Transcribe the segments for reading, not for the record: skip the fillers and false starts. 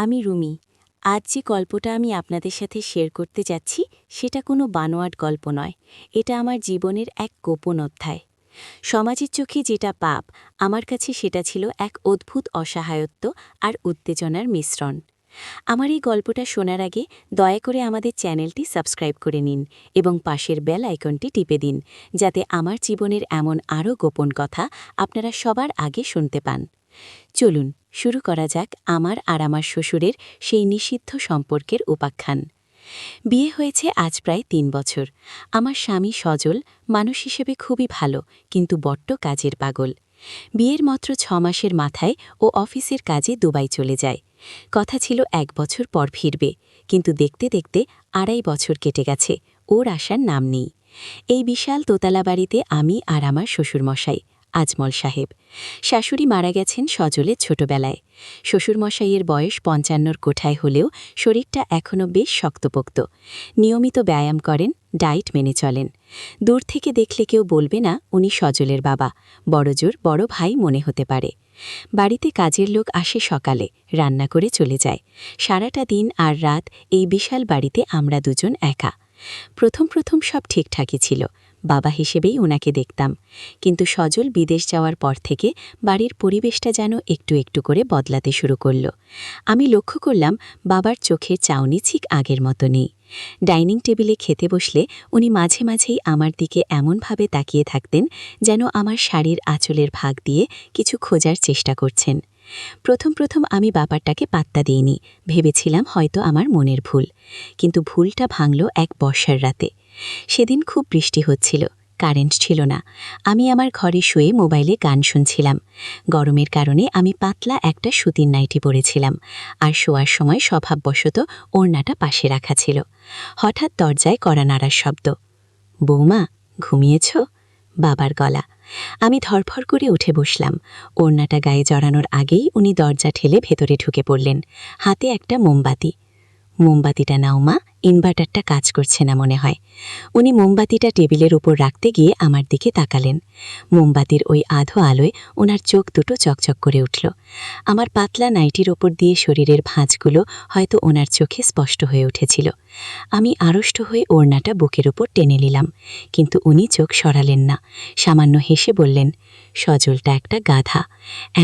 আমি রুমি। আজ যে গল্পটা আমি আপনাদের সাথে শেয়ার করতে যাচ্ছি সেটা কোনো বানোয়াট গল্প নয়। এটা আমার জীবনের এক গোপন অধ্যায়। সমাজের চোখে যেটা পাপ, আমার কাছে সেটা ছিল এক অদ্ভুত অসহায়ত্ব আর উত্তেজনার মিশ্রণ। আমার এই গল্পটা শোনার আগে দয়া করে আমাদের চ্যানেলটি সাবস্ক্রাইব করে নিন এবং পাশের বেল আইকনটি টিপে দিন, যাতে আমার জীবনের এমন আরও গোপন কথা আপনারা সবার আগে শুনতে পান। চলুন শুরু করা যাক আমার আর আমার শ্বশুরের সেই নিষিদ্ধ সম্পর্কের উপাখ্যান। বিয়ে হয়েছে আজ প্রায় ৩ বছর। আমার স্বামী সজল মানুষ হিসেবে খুবই ভালো, কিন্তু বড্ড কাজের পাগল। বিয়ের মাত্র ৬ মাসের মাথায় ও অফিসের কাজে দুবাই চলে যায়। কথা ছিল ১ বছর পর ফিরবে, কিন্তু দেখতে দেখতে ২.৫ বছর কেটে গেছে, ওর আসার নাম নেই। এই বিশাল দোতলা বাড়িতে আমি আর আমার শ্বশুরমশাই আজমল সাহেব। শাশুড়ি মারা গেছেন সজলের ছোটবেলায়। শ্বশুরমশাইয়ের বয়স ৫৫-র কোঠায় হলেও শরীরটা এখনও বেশ শক্তপোক্ত। নিয়মিত ব্যায়াম করেন, ডায়েট মেনে চলেন। দূর থেকে দেখলে কেউ বলবে না উনি সজলের বাবা, বড়জোর বড় ভাই মনে হতে পারে। বাড়িতে কাজের লোক আসে সকালে, রান্না করে চলে যায়। সারাটা দিন আর রাত এই বিশাল বাড়িতে আমরা দুজন একা। প্রথম সব ঠিকঠাকই ছিল, বাবা হিসেবেই ওনাকে দেখতাম। কিন্তু সজল বিদেশ যাওয়ার পর থেকে বাড়ির পরিবেশটা যেন একটু একটু করে বদলাতে শুরু করল। আমি লক্ষ্য করলাম বাবার চোখের চাউনি ঠিক আগের মতো নেই। ডাইনিং টেবিলে খেতে বসলে উনি মাঝে মাঝেই আমার দিকে এমনভাবে তাকিয়ে থাকতেন যেন আমার শাড়ির আঁচলের ভাগ দিয়ে কিছু খোঁজার চেষ্টা করছেন। প্রথম আমি ব্যাপারটাকে পাত্তা দিইনি, ভেবেছিলাম হয়তো আমার মনের ভুল। কিন্তু ভুলটা ভাঙল এক বর্ষার রাতে। সেদিন খুব বৃষ্টি হচ্ছিল, কারেন্ট ছিল না। আমি আমার ঘরে শুয়ে মোবাইলে গান শুনছিলাম। গরমের কারণে আমি পাতলা একটা সুতির নাইটি পরেছিলাম, আর শোয়ার সময় স্বভাববশত ওড়নাটা পাশে রাখা ছিল। হঠাৎ দরজায় কড়া নাড়ার শব্দ। বৌমা, ঘুমিয়েছ? বাবার গলা। আমি ধরফর করে উঠে বসলাম। ওড়নাটা গায়ে জড়ানোর আগেই উনি দরজা ঠেলে ভেতরে ঢুকে পড়লেন, হাতে একটা মোমবাতি। মোমবাতিটা নাও মা, ইনভার্টারটা কাজ করছে না মনে হয়। উনি মোমবাতিটা টেবিলের উপর রাখতে গিয়ে আমার দিকে তাকালেন। মোমবাতির ওই আধো আলোয় ওনার চোখ দুটো চকচক করে উঠল। আমার পাতলা নাইটির ওপর দিয়ে শরীরের ভাঁজগুলো হয়তো ওনার চোখে স্পষ্ট হয়ে উঠেছিল। আমি আড়ষ্ট হয়ে ওড়নাটা বুকের ওপর টেনে নিলাম, কিন্তু উনি চোখ সরালেন না। সামান্য হেসে বললেন, সজলটা একটা গাধা।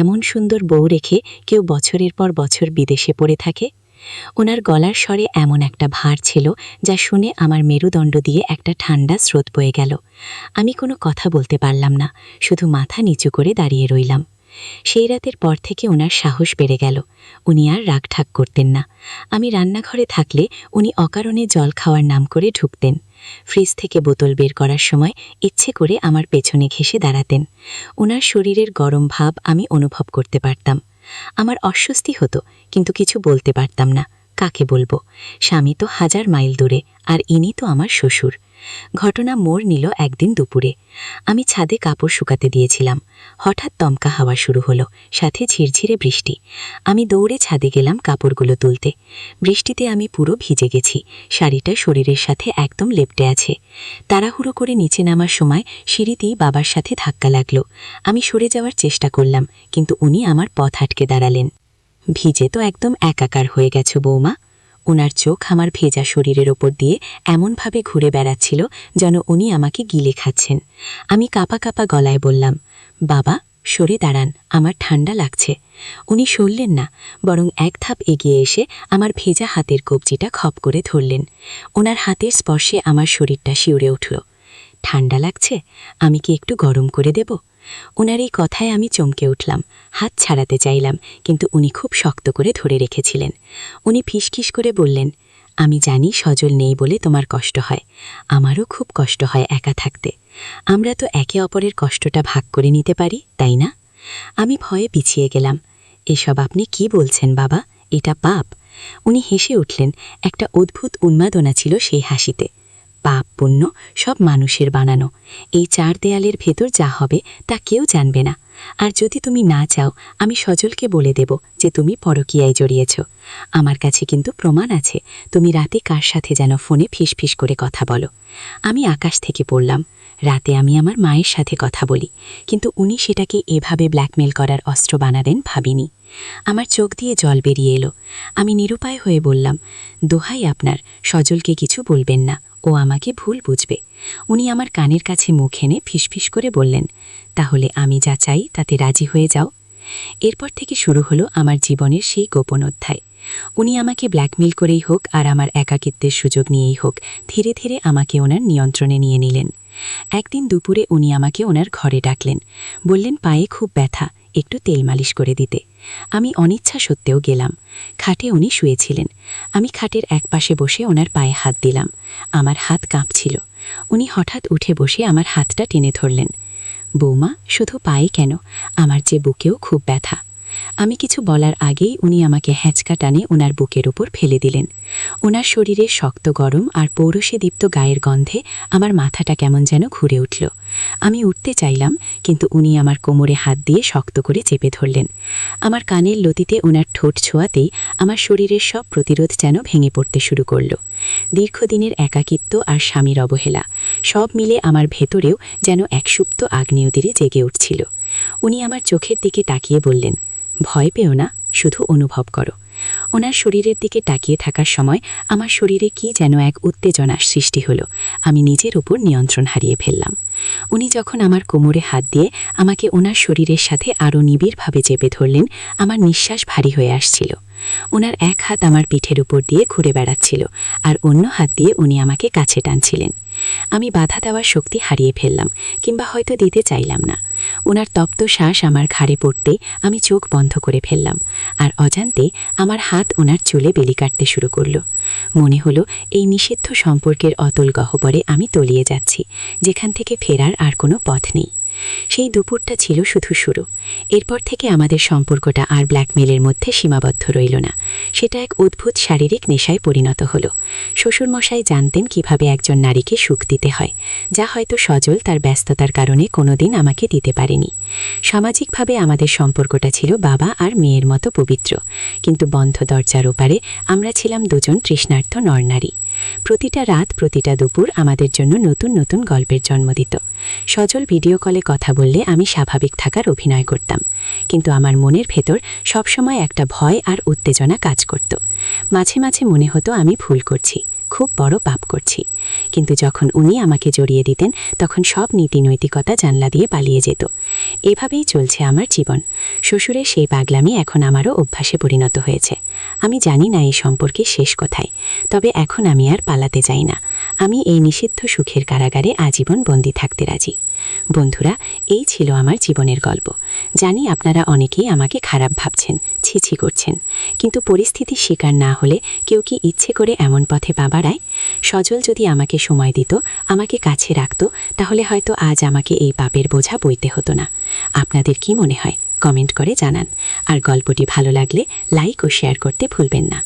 এমন সুন্দর বউ রেখে কেউ বছরের পর বছর বিদেশে পড়ে থাকে? ওনার গলার স্বরে এমন একটা ভার ছিল যা শুনে আমার মেরুদণ্ড দিয়ে একটা ঠান্ডা স্রোত বয়ে গেল। আমি কোনো কথা বলতে পারলাম না, শুধু মাথা নিচু করে দাঁড়িয়ে রইলাম। সেই রাতের পর থেকে ওনার সাহস বেড়ে গেল। উনি আর রাগঢাক করতেন না। আমি রান্নাঘরে থাকলে উনি অকারণে জল খাওয়ার নাম করে ঢুকতেন। ফ্রিজ থেকে বোতল বের করার সময় ইচ্ছে করে আমার পেছনে ঘেঁষে দাঁড়াতেন। ওনার শরীরের গরম ভাব আমি অনুভব করতে পারতাম। আমার অস্বস্তি হতো, কিন্তু কিছু বলতে পারতাম না। কাকে বলবো? স্বামী তো ১০০০ মাইল দূরে, আর ইনি তো আমার শ্বশুর। ঘটনা মোড় নিল একদিন দুপুরে। আমি ছাদে কাপড় শুকাতে দিয়েছিলাম। হঠাৎ দমকা হাওয়া শুরু হলো, সাথে ঝিরঝিরে বৃষ্টি। আমি দৌড়ে ছাদে গেলাম কাপড়গুলো তুলতে। বৃষ্টিতে আমি পুরো ভিজে গেছি, শাড়িটা শরীরের সাথে একদম লেপ্টে আছে। তাড়াহুড়ো করে নিচে নামার সময় সিঁড়িতেই বাবার সাথে ধাক্কা লাগলো। আমি সরে যাওয়ার চেষ্টা করলাম, কিন্তু উনি আমার পথ আটকে দাঁড়ালেন। ভিজে তো একদম একাকার হয়ে গেছো বৌমা। ওনার চোখ আমার ভেজা শরীরের ওপর দিয়ে এমনভাবে ঘুরে বেড়াচ্ছিল যেন উনি আমাকে গিলে খাচ্ছেন। আমি কাঁপা কাঁপা গলায় বললাম, বাবা সরে দাঁড়ান, আমার ঠান্ডা লাগছে। উনি সরলেন না, বরং এক ধাপ এগিয়ে এসে আমার ভেজা হাতের কবজিটা খপ করে ধরলেন। ওনার হাতের স্পর্শে আমার শরীরটা শিউরে উঠল। ঠান্ডা লাগছে? আমি কি একটু গরম করে দেব? ওনার এই কথায় আমি চমকে উঠলাম। হাত ছাড়াতে চাইলাম, কিন্তু উনি খুব শক্ত করে ধরে রেখেছিলেন। উনি ফিসফিস করে বললেন, আমি জানি সজল নেই বলে তোমার কষ্ট হয়। আমারও খুব কষ্ট হয় একা থাকতে। আমরা তো একে অপরের কষ্টটা ভাগ করে নিতে পারি, তাই না? আমি ভয়ে পিছিয়ে গেলাম। এসব আপনি কি বলছেন বাবা? এটা পাপ। উনি হেসে উঠলেন। একটা অদ্ভুত উন্মাদনা ছিল সেই হাসিতে। পাপ পুণ্য সব মানুষের বানানো। এই ৪ দেয়ালের ভেতর যা হবে তা কেউ জানবে না। আর যদি তুমি না চাও, আমি সজলকে বলে দেব যে তুমি পরকীয়ায় জড়িয়েছ। আমার কাছে কিন্তু প্রমাণ আছে। তুমি রাতে কার সাথে যেন ফোনে ফিসফিস করে কথা বলো। আমি আকাশ থেকে পড়লাম। রাতে আমি আমার মায়ের সাথে কথা বলি, কিন্তু উনি সেটাকে এভাবে ব্ল্যাকমেল করার অস্ত্র বানাবেন ভাবিনি। আমার চোখ দিয়ে জল বেরিয়ে এলো। আমি নিরুপায় হয়ে বললাম, দোহাই আপনার, সজলকে কিছু বলবেন না, ও আমাকে ভুল বুঝবে। উনি আমার কানের কাছে মুখ এনে ফিসফিস করে বললেন, তাহলে আমি যা চাই তাতে রাজি হয়ে যাও। এরপর থেকে শুরু হলো আমার জীবনের সেই গোপন অধ্যায়। উনি আমাকে ব্ল্যাকমেল করেই হোক আর আমার একাকিত্বের সুযোগ নিয়েই হোক, ধীরে ধীরে আমাকে ওনার নিয়ন্ত্রণে নিয়ে নিলেন। একদিন দুপুরে উনি আমাকে ওনার ঘরে ডাকলেন। বললেন পায়ে খুব ব্যথা, একটু তেল মালিশ করে দিতে। আমি অনিচ্ছা সত্ত্বেও গেলাম। খাটে উনি শুয়েছিলেন। আমি খাটের একপাশে বসে ওনার পায়ে হাত দিলাম। আমার হাত কাঁপছিল। উনি হঠাৎ উঠে বসে আমার হাতটা টেনে ধরলেন। বৌমা, শুধু পায়ে কেন, আমার যে বুকেও খুব ব্যথা। আমি কিছু বলার আগেই উনি আমাকে হ্যাঁচকা টানে ওনার বুকের উপর ফেলে দিলেন। ওনার শরীরের শক্ত গরম আর পৌরসে দীপ্ত গায়ের গন্ধে আমার মাথাটা কেমন যেন ঘুরে উঠল। আমি উঠতে চাইলাম, কিন্তু উনি আমার কোমরে হাত দিয়ে শক্ত করে চেপে ধরলেন। আমার কানের লতিতে ওনার ঠোঁট ছোঁয়াতেই আমার শরীরের সব প্রতিরোধ যেন ভেঙে পড়তে শুরু করল। দীর্ঘদিনের একাকিত্ব আর স্বামীর অবহেলা সব মিলে আমার ভেতরেও যেন এক সুপ্ত আগ্নেয়গিরি জেগে উঠছিল। উনি আমার চোখের দিকে তাকিয়ে বললেন, ভয় পেও না, শুধু অনুভব করো। ওনার শরীরের দিকে তাকিয়ে থাকার সময় আমার শরীরে কি যেন এক উত্তেজনার সৃষ্টি হলো। আমি নিজের উপর নিয়ন্ত্রণ হারিয়ে ফেললাম। উনি যখন আমার কোমরে হাত দিয়ে আমাকে ওনার শরীরের সাথে আরও নিবিড়ভাবে চেপে ধরলেন, আমার নিঃশ্বাস ভারী হয়ে আসছিল। ওনার এক হাত আমার পিঠের উপর দিয়ে ঘুরে বেড়াচ্ছিল, আর অন্য হাত দিয়ে উনি আমাকে কাছে টানছিলেন। আমি বাধা দেওয়ার শক্তি হারিয়ে ফেললাম, কিংবা হয়তো দিতে চাইলাম না। ওনার তপ্ত শ্বাস আমার ঘাড়ে পড়তে আমি চোখ বন্ধ করে ফেললাম, আর অজান্তে আমার হাত ওনার চুলে বেলি কাটতে শুরু করল। মনে হলো এই নিষিদ্ধ সম্পর্কের অতল গহ্বরে আমি তলিয়ে যাচ্ছি, যেখান থেকে ফেরার আর কোনো পথ নেই। সেই দুপুরটা ছিল শুধু শুরু। এরপর থেকে আমাদের সম্পর্কটা আর ব্ল্যাকমেলের মধ্যে সীমাবদ্ধ রইল না, সেটা এক অদ্ভুত শারীরিক নেশায় পরিণত হলো। শ্বশুরমশাই জানতেন কিভাবে একজন নারীকে সুখ দিতে হয়, যা হয়তো সজল তার ব্যস্ততার কারণে কোনোদিন আমাকে দিতে পারেনি। সামাজিকভাবে আমাদের সম্পর্কটা ছিল বাবা আর মেয়ের মতো পবিত্র, কিন্তু বন্ধ দরজার ওপারে আমরা ছিলাম দুজন তৃষ্ণার্ত নরনারী। প্রতিটা রাত, প্রতিটা দুপুর আমাদের জন্য নতুন নতুন গল্পের জন্ম দিত। সজল ভিডিও কলে কথা বললে আমি স্বাভাবিক থাকার অভিনয় করতাম, কিন্তু আমার মনের ভেতর সবসময় একটা ভয় আর উত্তেজনা কাজ করত। মাঝে মাঝে মনে হতো আমি ভুল করছি, খুব বড় পাপ করছি। কিন্তু যখন উনি আমাকে জড়িয়ে দিতেন, তখন সব নীতি নৈতিকতা জানলা দিয়ে পালিয়ে যেত। এভাবেই চলছে আমার জীবন। শ্বশুরের সেই পাগলামি এখন আমারও অভ্যাসে পরিণত হয়েছে। আমি জানি না এই সম্পর্কের শেষ কোথায়, তবে এখন আমি আর পালাতে চাই না। আমি এই নিষিদ্ধ সুখের কারাগারে আজীবন বন্দী থাকতে রাজি। বন্ধুরা, এই ছিল আমার জীবনের গল্প। জানি আপনারা অনেকেই আমাকে খারাপ ভাবছেন, ছিছি করছেন, কিন্তু পরিস্থিতির শিকার না হলে কেউ কি ইচ্ছে করে এমন পথে পা বাড়ায়? সজল যদি আমাকে সময় দিত, আমাকে কাছে রাখত, তাহলে হয়তো আজ আমাকে এই পাপের বোঝা বইতে হতো না। আপনাদের কি মনে হয়? কমেন্ট করে জানান। আর গল্পটি ভালো লাগলে লাইক ও শেয়ার করতে ভুলবেন না।